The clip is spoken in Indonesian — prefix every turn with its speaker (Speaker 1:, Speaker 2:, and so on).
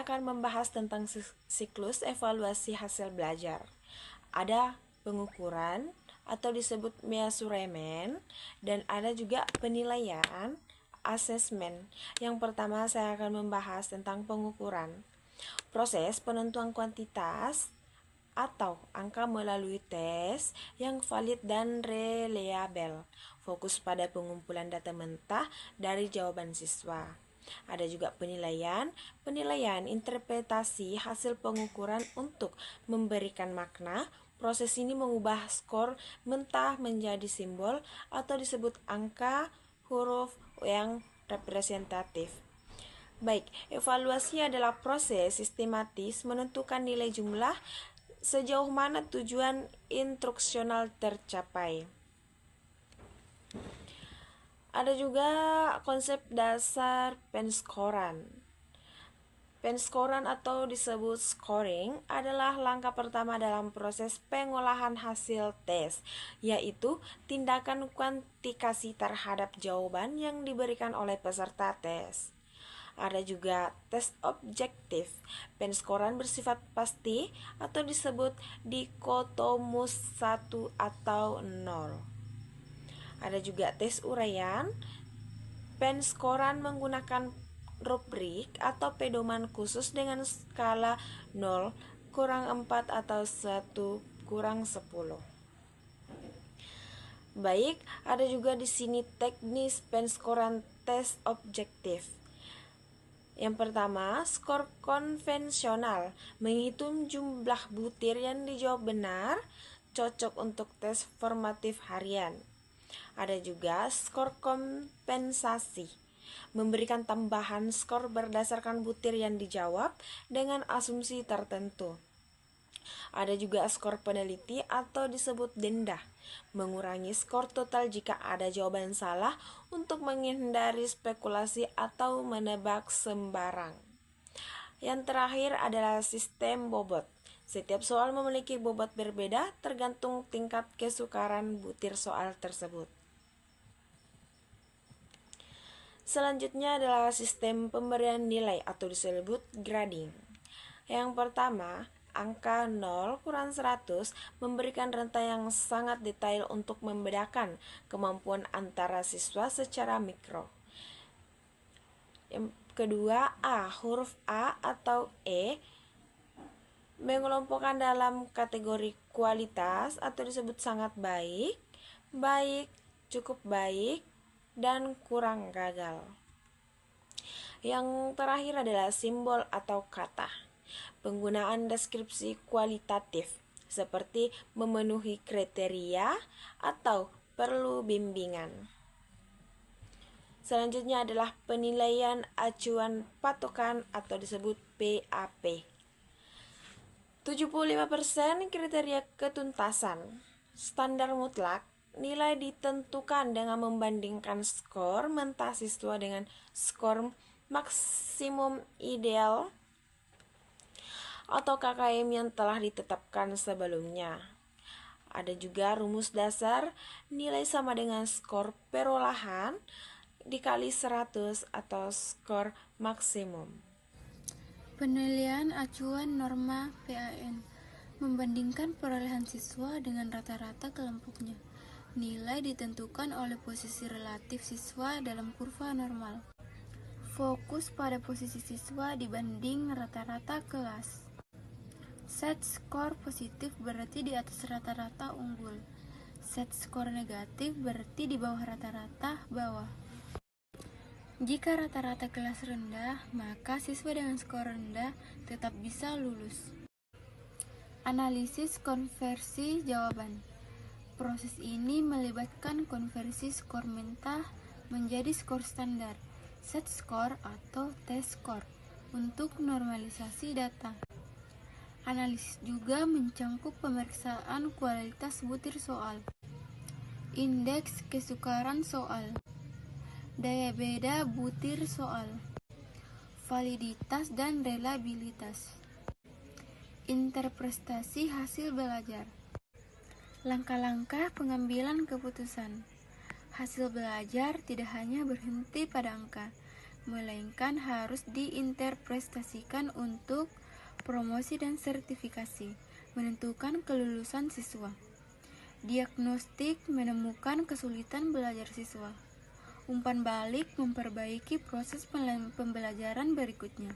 Speaker 1: akan membahas tentang siklus evaluasi hasil belajar. Ada pengukuran atau disebut measurement, dan ada juga penilaian, assessment. Yang pertama saya akan membahas tentang pengukuran. Proses penentuan kuantitas atau angka melalui tes yang valid dan reliable. Fokus pada pengumpulan data mentah dari jawaban siswa. Ada juga penilaian interpretasi hasil pengukuran untuk memberikan makna. Proses ini mengubah skor mentah menjadi simbol atau disebut angka huruf yang representatif. Baik, evaluasi adalah proses sistematis menentukan nilai jumlah sejauh mana tujuan instruksional tercapai. Ada juga konsep dasar penskoran. Penskoran atau disebut scoring adalah langkah pertama dalam proses pengolahan hasil tes, yaitu tindakan kuantifikasi terhadap jawaban yang diberikan oleh peserta tes. Ada juga tes objektif. Penskoran bersifat pasti atau disebut dikotomus 1 atau 0. Ada juga tes uraian. Penskoran menggunakan rubrik atau pedoman khusus dengan skala 0, kurang 4 atau 1, kurang 10. Baik, ada juga di sini teknis penskoran tes objektif. Yang pertama, skor konvensional, menghitung jumlah butir yang dijawab benar, cocok untuk tes formatif harian. Ada juga skor kompensasi, memberikan tambahan skor berdasarkan butir yang dijawab dengan asumsi tertentu. Ada juga skor peneliti atau disebut denda, mengurangi skor total jika ada jawaban salah untuk menghindari spekulasi atau menebak sembarang. Yang terakhir adalah sistem bobot. Setiap soal memiliki bobot berbeda tergantung tingkat kesukaran butir soal tersebut. Selanjutnya adalah sistem pemberian nilai atau disebut grading. Yang pertama, angka 0 kurang 100 memberikan rentang yang sangat detail untuk membedakan kemampuan antara siswa secara mikro. Yang kedua, huruf A atau E mengelompokkan dalam kategori kualitas atau disebut sangat baik, baik, cukup baik, dan kurang gagal. Yang terakhir adalah simbol atau kata. Penggunaan deskripsi kualitatif seperti memenuhi kriteria atau perlu bimbingan. Selanjutnya adalah penilaian acuan patokan atau disebut PAP. 75% kriteria ketuntasan. Standar mutlak, nilai ditentukan dengan membandingkan skor mentah siswa dengan skor maksimum ideal atau KKM yang telah ditetapkan sebelumnya. Ada juga rumus dasar, nilai sama dengan skor perolahan dikali 100 atau skor maksimum.
Speaker 2: Penilaian acuan norma PAN membandingkan perolehan siswa dengan rata-rata kelompoknya. Nilai ditentukan oleh posisi relatif siswa dalam kurva normal. Fokus pada posisi siswa dibanding rata-rata kelas. Set skor positif berarti di atas rata-rata unggul. Set skor negatif berarti di bawah rata-rata bawah. Jika rata-rata kelas rendah, maka siswa dengan skor rendah tetap bisa lulus. Analisis konversi jawaban. Proses ini melibatkan konversi skor mentah menjadi skor standar, set skor atau t-skor untuk normalisasi data. Analisis juga mencangkup pemeriksaan kualitas butir soal, indeks kesukaran soal, daya beda butir soal, validitas dan reliabilitas, interpretasi hasil belajar, langkah-langkah pengambilan keputusan. Hasil belajar tidak hanya berhenti pada angka, melainkan harus diinterpretasikan untuk promosi dan sertifikasi, menentukan kelulusan siswa. Diagnostik menemukan kesulitan belajar siswa. Umpan balik memperbaiki proses pembelajaran berikutnya.